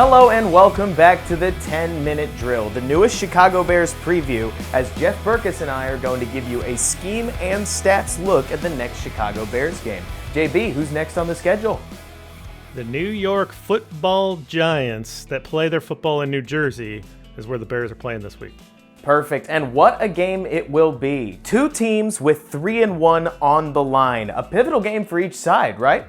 Hello and welcome back to the 10-Minute Drill, the newest Chicago Bears preview, as Jeff Berkus and I are going to give you a scheme and stats look at the next Chicago Bears game. JB, who's next on the schedule? The New York Football Giants that play their football in New Jersey is where the Bears are playing this week. Perfect, and what a game it will be. Two teams with 3-1 on the line. A pivotal game for each side, right?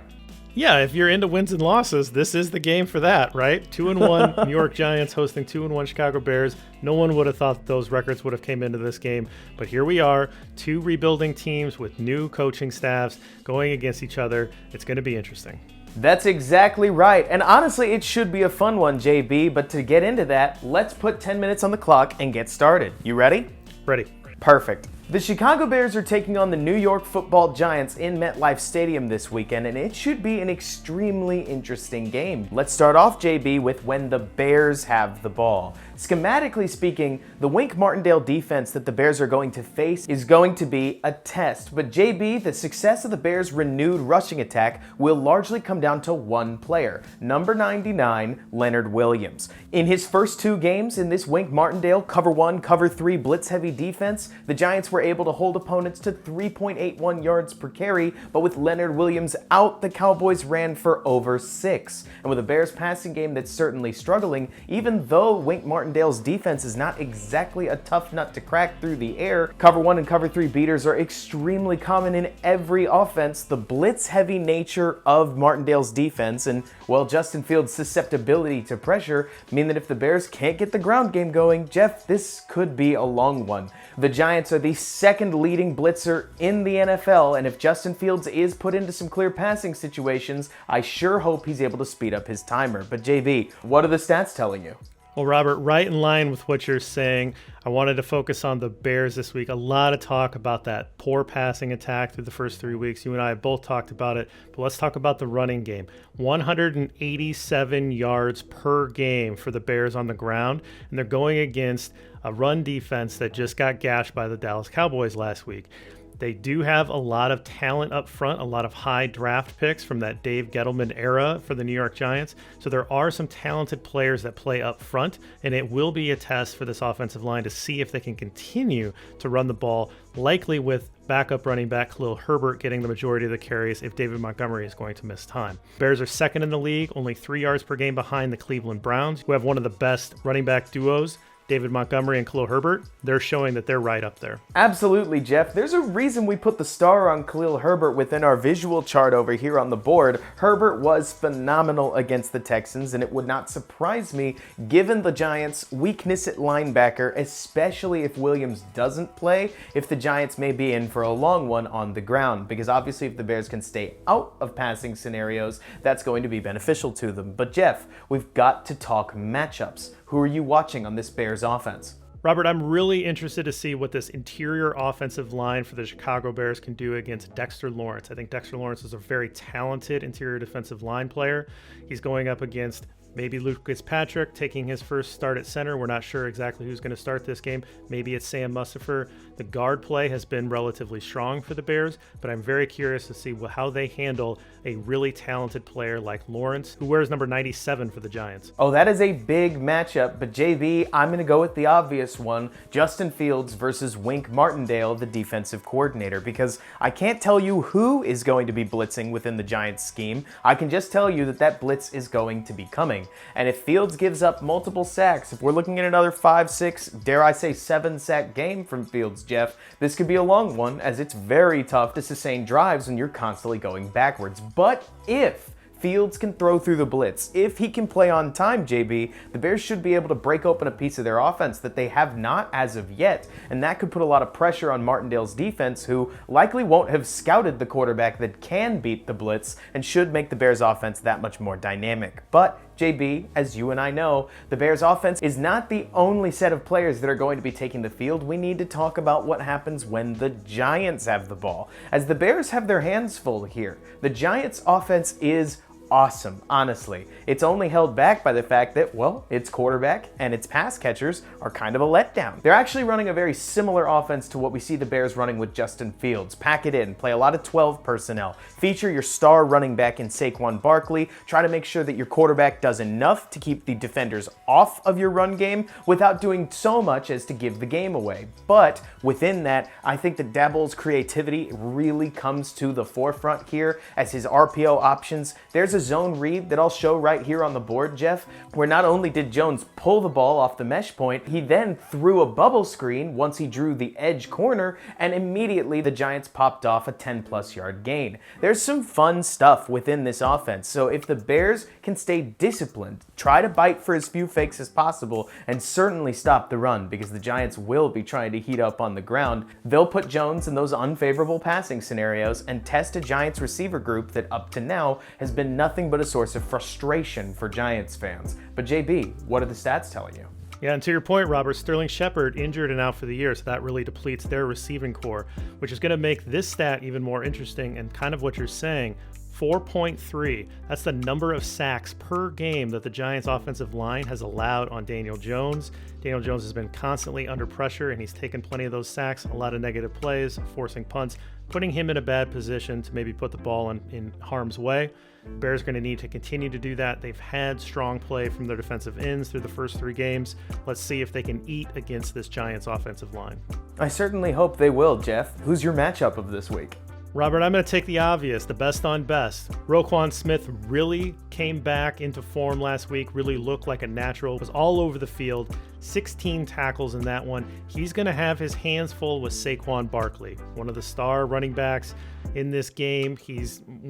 Yeah, if you're into wins and losses, this is the game for that, right? 2-1 New York Giants hosting 2-1 Chicago Bears. No one would have thought those records would have came into this game, but here we are, two rebuilding teams with new coaching staffs going against each other. It's going to be interesting. That's exactly right, and honestly, it should be a fun one, JB, but to get into that, let's put 10 minutes on the clock and get started. You ready? Ready. Perfect. The Chicago Bears are taking on the New York Football Giants in MetLife Stadium this weekend, and it should be an extremely interesting game. Let's start off, JB, with when the Bears have the ball. Schematically speaking, the Wink Martindale defense that the Bears are going to face is going to be a test. But JB, the success of the Bears' renewed rushing attack will largely come down to one player, number 99, Leonard Williams. In his first two games in this Wink Martindale cover 1, cover 3 blitz-heavy defense, the Giants were able to hold opponents to 3.81 yards per carry, but with Leonard Williams out, the Cowboys ran for over 6. And with a Bears passing game that's certainly struggling, even though Wink Martindale's defense is not exactly a tough nut to crack through the air, cover 1 and cover 3 beaters are extremely common in every offense. The blitz-heavy nature of Martindale's defense and, well, Justin Fields' susceptibility to pressure mean that if the Bears can't get the ground game going, Jeff, this could be a long one. The Giants are the second leading blitzer in the NFL, and if Justin Fields is put into some clear passing situations, I sure hope he's able to speed up his timer. But JB, what are the stats telling you? Well, Robert, right in line with what you're saying, I wanted to focus on the Bears this week. A lot of talk about that poor passing attack through the first 3 weeks. You and I have both talked about it, but let's talk about the running game. 187 yards per game for the Bears on the ground, and they're going against a run defense that just got gashed by the Dallas Cowboys last week. They do have a lot of talent up front, a lot of high draft picks from that Dave Gettleman era for the New York Giants. So there are some talented players that play up front, and it will be a test for this offensive line to see if they can continue to run the ball, likely with backup running back Khalil Herbert getting the majority of the carries if David Montgomery is going to miss time. Bears are second in the league, only 3 yards per game behind the Cleveland Browns, who have one of the best running back duos. David Montgomery and Khalil Herbert, they're showing that they're right up there. Absolutely, Jeff. There's a reason we put the star on Khalil Herbert within our visual chart over here on the board. Herbert was phenomenal against the Texans, and it would not surprise me, given the Giants' weakness at linebacker, especially if Williams doesn't play, if the Giants may be in for a long one on the ground, because obviously if the Bears can stay out of passing scenarios, that's going to be beneficial to them. But Jeff, we've got to talk matchups. Who are you watching on this Bears offense? Robert, I'm really interested to see what this interior offensive line for the Chicago Bears can do against Dexter Lawrence. I think Dexter Lawrence is a very talented interior defensive line player. He's going up against maybe Lucas Patrick taking his first start at center. We're not sure exactly who's going to start this game. Maybe it's Sam Mustipher. The guard play has been relatively strong for the Bears, but I'm very curious to see how they handle a really talented player like Lawrence, who wears number 97 for the Giants. Oh, that is a big matchup, but JB, I'm going to go with the obvious one, Justin Fields versus Wink Martindale, the defensive coordinator, because I can't tell you who is going to be blitzing within the Giants scheme. I can just tell you that that blitz is going to be coming. And if Fields gives up multiple sacks, if we're looking at another 5, 6, dare I say 7 sack game from Fields, Jeff, this could be a long one, as it's very tough to sustain drives when you're constantly going backwards. But if Fields can throw through the blitz, if he can play on time, JB, the Bears should be able to break open a piece of their offense that they have not as of yet, and that could put a lot of pressure on Martindale's defense, who likely won't have scouted the quarterback that can beat the blitz and should make the Bears offense that much more dynamic. But JB, as you and I know, the Bears offense is not the only set of players that are going to be taking the field. We need to talk about what happens when the Giants have the ball, as the Bears have their hands full here. The Giants offense is awesome, honestly. It's only held back by the fact that, well, its quarterback and its pass catchers are kind of a letdown. They're actually running a very similar offense to what we see the Bears running with Justin Fields. Pack it in, play a lot of 12 personnel, feature your star running back in Saquon Barkley, try to make sure that your quarterback does enough to keep the defenders off of your run game without doing so much as to give the game away. But within that, I think that Daboll's creativity really comes to the forefront here as his RPO options. There's a zone read that I'll show right here on the board, Jeff, where not only did Jones pull the ball off the mesh point, he then threw a bubble screen once he drew the edge corner, and immediately the Giants popped off a 10-plus yard gain. There's some fun stuff within this offense, so if the Bears can stay disciplined, try to bite for as few fakes as possible, and certainly stop the run, because the Giants will be trying to heat up on the ground, they'll put Jones in those unfavorable passing scenarios and test a Giants receiver group that up to now has been nothing but a source of frustration for Giants fans. But JB, what are the stats telling you? Yeah, and to your point, Robert, Sterling Shepard injured and out for the year, so that really depletes their receiving core, which is going to make this stat even more interesting and kind of what you're saying. 4.3. That's the number of sacks per game that the Giants offensive line has allowed on Daniel Jones. Daniel Jones has been constantly under pressure, and he's taken plenty of those sacks, a lot of negative plays, forcing punts, putting him in a bad position to maybe put the ball in harm's way. Bears are going to need to continue to do that. They've had strong play from their defensive ends through the first 3 games. Let's see if they can eat against this Giants offensive line. I certainly hope they will, Jeff. Who's your matchup of this week? Robert, I'm going to take the obvious, the best on best. Roquan Smith really came back into form last week, really looked like a natural, was all over the field, 16 tackles in that one. He's going to have his hands full with Saquon Barkley, one of the star running backs in this game.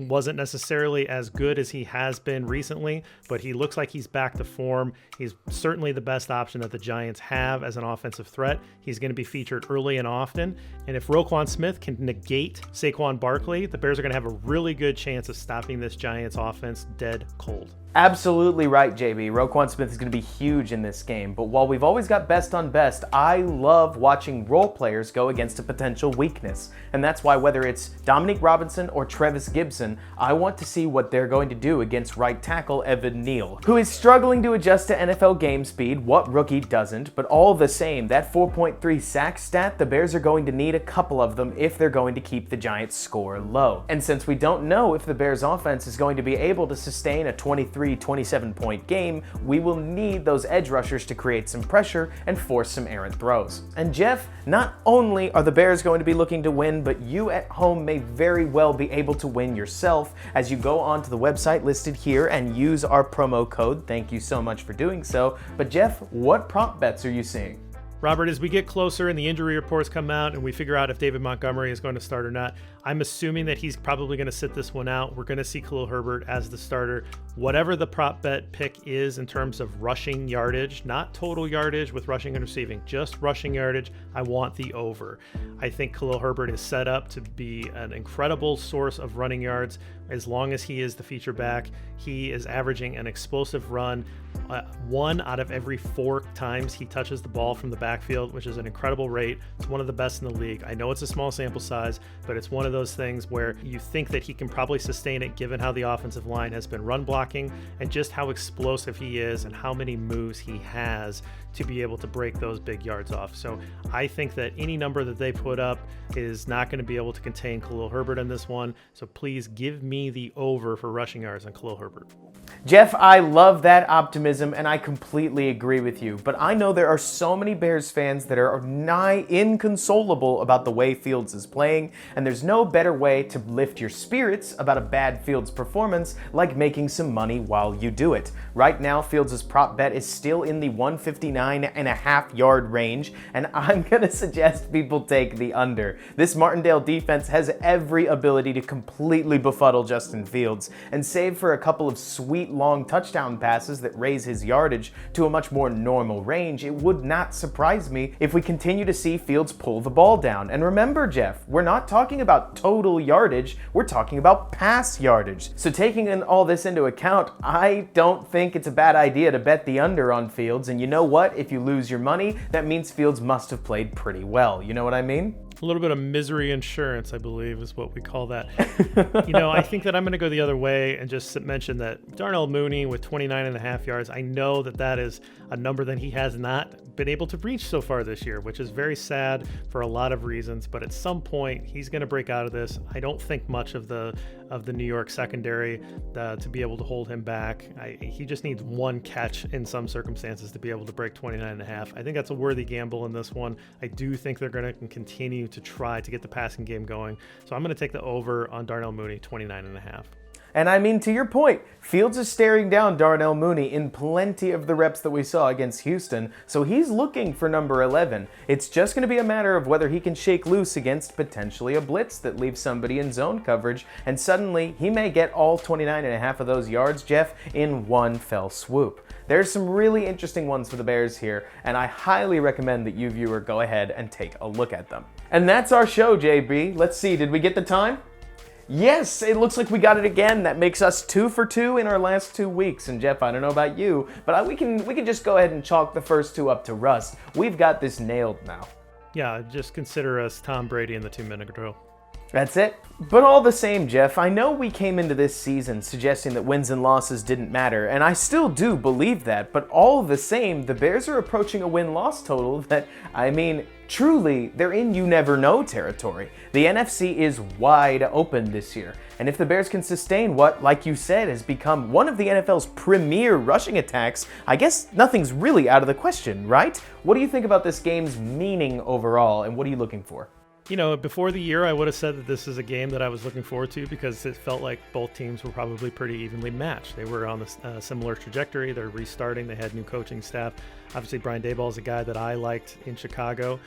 Wasn't necessarily as good as he has been recently, but he looks like he's back to form. He's certainly the best option that the Giants have as an offensive threat. He's going to be featured early and often, and if Roquan Smith can negate Saquon Barkley, the Bears are going to have a really good chance of stopping this Giants offense dead cold. Absolutely right, JB. Roquan Smith is going to be huge in this game, but while we've always got best on best, I love watching role players go against a potential weakness. And that's why whether it's Dominique Robinson or Trevis Gibson, I want to see what they're going to do against right tackle Evan Neal, who is struggling to adjust to NFL game speed. What rookie doesn't? But all the same, that 4.3 sack stat, the Bears are going to need a couple of them if they're going to keep the Giants' score low. And since we don't know if the Bears' offense is going to be able to sustain a 27-point game, we will need those edge rushers to create some pressure and force some errant throws. And Jeff, not only are the Bears going to be looking to win, but you at home may very well be able to win yourself as you go onto the website listed here and use our promo code. Thank you so much for doing so. But Jeff, what prop bets are you seeing? Robert, as we get closer and the injury reports come out and we figure out if David Montgomery is going to start or not, I'm assuming that he's probably going to sit this one out. We're going to see Khalil Herbert as the starter. Whatever the prop bet pick is in terms of rushing yardage, not total yardage with rushing and receiving, just rushing yardage, I want the over. I think Khalil Herbert is set up to be an incredible source of running yards as long as he is the feature back. He is averaging an explosive run 1 out of every 4 times he touches the ball from the backfield, which is an incredible rate. It's one of the best in the league. I know it's a small sample size, but it's one of those things where you think that he can probably sustain it given how the offensive line has been run blocking and just how explosive he is and how many moves he has to be able to break those big yards off. So I think that any number that they put up is not going to be able to contain Khalil Herbert in this one. So please give me the over for rushing yards on Khalil Herbert. Jeff, I love that optimism and I completely agree with you, but I know there are so many Bears fans that are nigh inconsolable about the way Fields is playing, and there's no better way to lift your spirits about a bad Fields performance like making some money while you do it. Right now, Fields' prop bet is still in the 159.5 yard range, and I'm going to suggest people take the under. This Martindale defense has every ability to completely befuddle Justin Fields, and save for a couple of sweet long touchdown passes that raise his yardage to a much more normal range, it would not surprise me if we continue to see Fields pull the ball down. And remember, Jeff, we're not talking about total yardage, we're talking about pass yardage. So taking all this into account, I don't think it's a bad idea to bet the under on Fields. And you know what? If you lose your money, that means Fields must have played pretty well. You know what I mean? A little bit of misery insurance, I believe, is what we call that. I think that I'm going to go the other way and just mention that Darnell Mooney with 29.5 yards, I know that is a number that he has not been able to reach so far this year, which is very sad for a lot of reasons. But at some point, he's going to break out of this. I don't think much of the New York secondary to be able to hold him back. He just needs one catch in some circumstances to be able to break 29.5. I think that's a worthy gamble in this one. I do think they're going to continue to try to get the passing game going. So I'm going to take the over on Darnell Mooney, 29.5. And I mean, to your point, Fields is staring down Darnell Mooney in plenty of the reps that we saw against Houston, so he's looking for number 11. It's just going to be a matter of whether he can shake loose against potentially a blitz that leaves somebody in zone coverage, and suddenly he may get all 29.5 of those yards, Jeff, in one fell swoop. There's some really interesting ones for the Bears here, and I highly recommend that you, viewer, go ahead and take a look at them. And that's our show, JB. Let's see, did we get the time? Yes, it looks like we got it again. That makes us 2 for 2 in our last 2 weeks. And Jeff, I don't know about you, but we can just go ahead and chalk the first 2 up to Russ. We've got this nailed now. Yeah, just consider us Tom Brady in the 2-minute drill. That's it. But all the same, Jeff, I know we came into this season suggesting that wins and losses didn't matter, and I still do believe that, but all the same, the Bears are approaching a win-loss total that, truly, they're in you-never-know territory. The NFC is wide open this year, and if the Bears can sustain what, like you said, has become one of the NFL's premier rushing attacks, I guess nothing's really out of the question, right? What do you think about this game's meaning overall, and what are you looking for? Before the year, I would have said that this is a game that I was looking forward to because it felt like both teams were probably pretty evenly matched. They were on a similar trajectory. They're restarting. They had new coaching staff. Obviously, Brian Daboll is a guy that I liked in Chicago.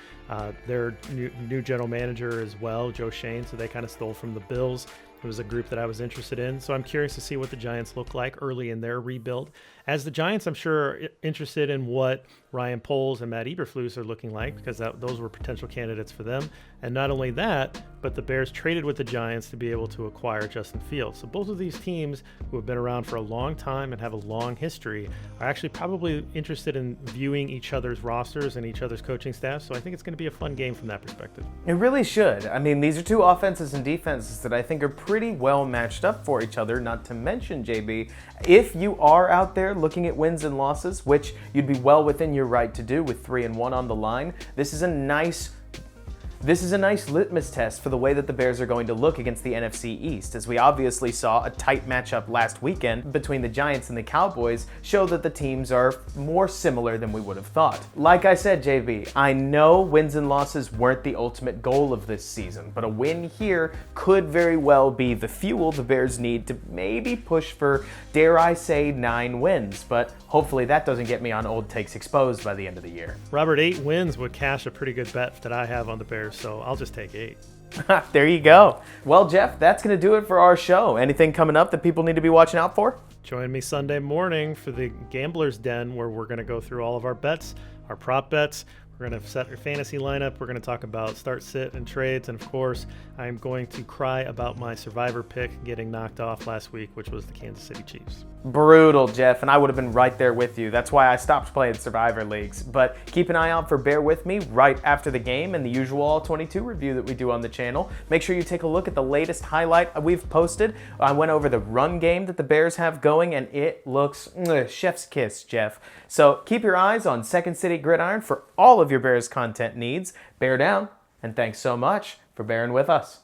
Their new general manager as well, Joe Shane, so they kind of stole from the Bills. It was a group that I was interested in, so I'm curious to see what the Giants look like early in their rebuild. As the Giants, I'm sure interested in what Ryan Poles and Matt Eberflus are looking like because those were potential candidates for them. And not only that, but the Bears traded with the Giants to be able to acquire Justin Fields. So both of these teams who have been around for a long time and have a long history are actually probably interested in viewing each other's rosters and each other's coaching staff. So I think it's going to be a fun game from that perspective. It really should. I mean, these are two offenses and defenses that I think are pretty well matched up for each other, not to mention, JB, if you are out there looking at wins and losses, which you'd be well within your right to do with 3-1 on the line, this is a nice litmus test for the way that the Bears are going to look against the NFC East, as we obviously saw a tight matchup last weekend between the Giants and the Cowboys show that the teams are more similar than we would have thought. Like I said, JB, I know wins and losses weren't the ultimate goal of this season, but a win here could very well be the fuel the Bears need to maybe push for, dare I say, 9 wins, but hopefully that doesn't get me on Old Takes Exposed by the end of the year. Robert, 8 wins would cash a pretty good bet that I have on the Bears. So I'll just take 8. There you go. Well, Jeff, that's going to do it for our show. Anything coming up that people need to be watching out for? Join me Sunday morning for the Gambler's Den, where we're going to go through all of our bets, our prop bets. We're going to set our fantasy lineup. We're going to talk about start, sit, and trades. And of course, I'm going to cry about my survivor pick getting knocked off last week, which was the Kansas City Chiefs. Brutal, Jeff, and I would have been right there with you. That's why I stopped playing Survivor Leagues. But keep an eye out for Bear With Me right after the game and the usual All-22 review that we do on the channel. Make sure you take a look at the latest highlight we've posted. I went over the run game that the Bears have going, and it looks chef's kiss, Jeff. So keep your eyes on Second City Gridiron for all of your Bears content needs. Bear down, and thanks so much for bearing with us.